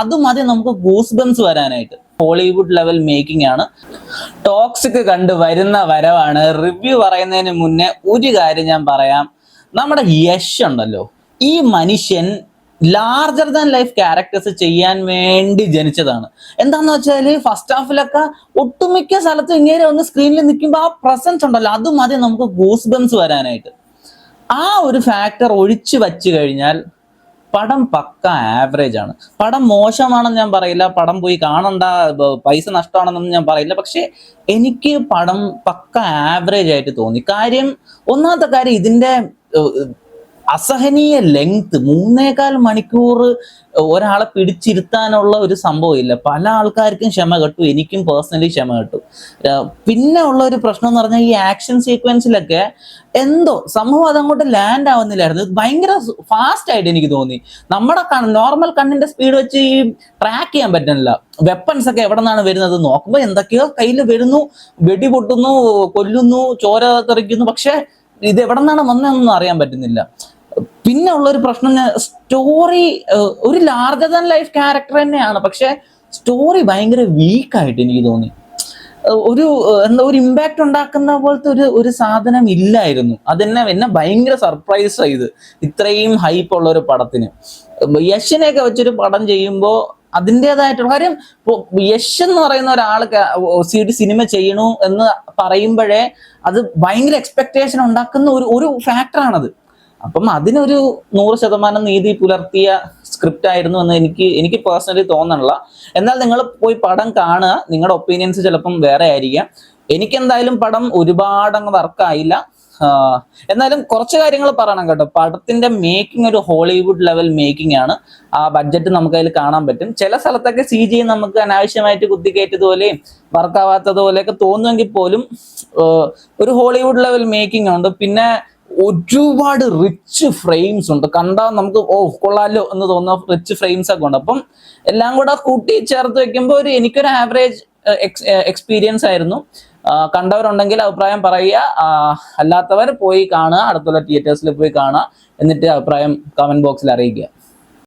അതും ആദ്യം നമുക്ക് ഗൂസ് ബംസ് വരാനായിട്ട്. ഹോളിവുഡ് ലെവൽ മേക്കിംഗ് ആണ്. ടോക്സിക് കണ്ട് വരുന്ന വരവാണ്. റിവ്യൂ പറയുന്നതിന് മുന്നേ ഒരു കാര്യം ഞാൻ പറയാം. നമ്മുടെ യശ് ഉണ്ടല്ലോ, ഈ മനുഷ്യൻ ലാർജർ ദാൻ ലൈഫ് ക്യാരക്ടേഴ്സ് ചെയ്യാൻ വേണ്ടി ജനിച്ചതാണ്. എന്താന്ന് വെച്ചാല് ഫസ്റ്റ് ഹാഫിലൊക്കെ ഒട്ടുമിക്ക സ്ഥലത്തും ഇങ്ങനെ ഒന്ന് സ്ക്രീനിൽ നിൽക്കുമ്പോൾ ആ പ്രസൻസ് ഉണ്ടല്ലോ, അതും ആദ്യം നമുക്ക് ഗൂസ് ബംസ് വരാനായിട്ട്. ആ ഒരു ഫാക്ടർ ഒഴിച്ചു വച്ചു കഴിഞ്ഞാൽ പടം പക്ക ആവറേജ് ആണ്. പടം മോശമാണെന്ന് ഞാൻ പറയില്ല, പടം പോയി കാണണ്ട, പൈസ നഷ്ടമാണെന്നൊന്നും ഞാൻ പറയില്ല. പക്ഷെ എനിക്ക് പടം പക്ക ആവറേജ് ആയിട്ട് തോന്നി. കാര്യം, ഒന്നാമത്തെ കാര്യം ഇതിന്റെ അസഹനീയ ലെങ്ത്. 3.25 മണിക്കൂർ ഒരാളെ പിടിച്ചിരുത്താനുള്ള ഒരു സംഭവം ഇല്ല. പല ആൾക്കാർക്കും ക്ഷമ കെട്ടു, എനിക്കും പേഴ്സണലി ക്ഷമ കെട്ടു. പിന്നെ ഉള്ള ഒരു പ്രശ്നം എന്ന് പറഞ്ഞാൽ ഈ ആക്ഷൻ സീക്വൻസിലൊക്കെ എന്തോ സംഭവം അതങ്ങോട്ട് ലാൻഡ് ആവുന്നില്ലായിരുന്നു. ഭയങ്കര ഫാസ്റ്റ് ആയിട്ട് എനിക്ക് തോന്നി. നമ്മുടെ നോർമൽ കണ്ണിന്റെ സ്പീഡ് വെച്ച് ഈ ട്രാക്ക് ചെയ്യാൻ പറ്റുന്നില്ല. വെപ്പൺസ് ഒക്കെ എവിടെ നിന്നാണ് വരുന്നത് നോക്കുമ്പോൾ എന്തൊക്കെയോ കയ്യിൽ വരുന്നു, വെടി പൊട്ടുന്നു, കൊല്ലുന്നു, ചോര തെറിക്കുന്നു. പക്ഷെ ഇത് എവിടെ നിന്നാണ് വന്നതെന്നൊന്നും അറിയാൻ പറ്റുന്നില്ല. പിന്നെ ഉള്ളൊരു പ്രശ്നം, സ്റ്റോറി ഒരു ലാർജർ ദാൻ ലൈഫ് ക്യാരക്ടർ തന്നെയാണ്, പക്ഷെ സ്റ്റോറി ഭയങ്കര വീക്കായിട്ട് എനിക്ക് തോന്നി. എന്താ ഒരു ഇമ്പാക്ട് ഉണ്ടാക്കുന്ന പോലത്തെ ഒരു സാധനം ഇല്ലായിരുന്നു. എന്നെ ഭയങ്കര സർപ്രൈസ് ചെയ്ത്, ഇത്രയും ഹൈപ്പ് ഉള്ള ഒരു പടത്തിന്. യശിനെയൊക്കെ വെച്ചൊരു പടം ചെയ്യുമ്പോൾ അതിൻ്റെതായിട്ടുള്ള കാര്യം, യശ് എന്ന് പറയുന്ന ഒരാൾ സിനിമ ചെയ്യണു എന്ന് പറയുമ്പോഴേ അത് ഭയങ്കര എക്സ്പെക്ടേഷൻ ഉണ്ടാക്കുന്ന ഒരു ഫാക്ടറാണത്. അപ്പം അതിനൊരു 100% നീതി പുലർത്തിയ സ്ക്രിപ്റ്റ് ആയിരുന്നു എന്ന് എനിക്ക് പേഴ്സണലി തോന്നണില്ല. എന്നാൽ നിങ്ങൾ പോയി പടം കാണുക, നിങ്ങളുടെ ഒപ്പീനിയൻസ് ചിലപ്പം വേറെ ആയിരിക്കാം. എനിക്കെന്തായാലും പടം ഒരുപാട് അങ്ങ് വർക്കായില്ല. എന്നാലും കുറച്ച് കാര്യങ്ങൾ പറയണം കേട്ടോ. പടത്തിന്റെ മേക്കിംഗ് ഒരു ഹോളിവുഡ് ലെവൽ മേക്കിംഗ് ആണ്. ആ ബഡ്ജറ്റ് നമുക്ക് അതിൽ കാണാൻ പറ്റും. ചില സ്ഥലത്തൊക്കെ CG നമുക്ക് അനാവശ്യമായിട്ട് കുത്തിക്കയറ്റതുപോലെയും വർക്കാവാത്തതുപോലെയൊക്കെ തോന്നുമെങ്കിൽ പോലും ഒരു ഹോളിവുഡ് ലെവൽ മേക്കിംഗ് ഉണ്ട്. പിന്നെ ഒരുപാട് റിച്ച് ഫ്രെയിംസ് ഉണ്ട്. കണ്ടാൽ നമുക്ക് കൊള്ളാലോ എന്ന് തോന്നുന്ന റിച്ച് ഫ്രെയിംസ് ഒക്കെ ഉണ്ട്. അപ്പം എല്ലാം കൂടെ കൂട്ടി ചേർത്ത് വെക്കുമ്പോൾ എനിക്കൊരു ആവറേജ് എക്സ്പീരിയൻസ് ആയിരുന്നു. കണ്ടവരുണ്ടെങ്കിൽ അഭിപ്രായം പറയുക, അല്ലാത്തവർ പോയി കാണുക, അടുത്തുള്ള തിയേറ്റേഴ്സിൽ പോയി കാണുക, എന്നിട്ട് അഭിപ്രായം കമന്റ് ബോക്സിൽ അറിയിക്കുക.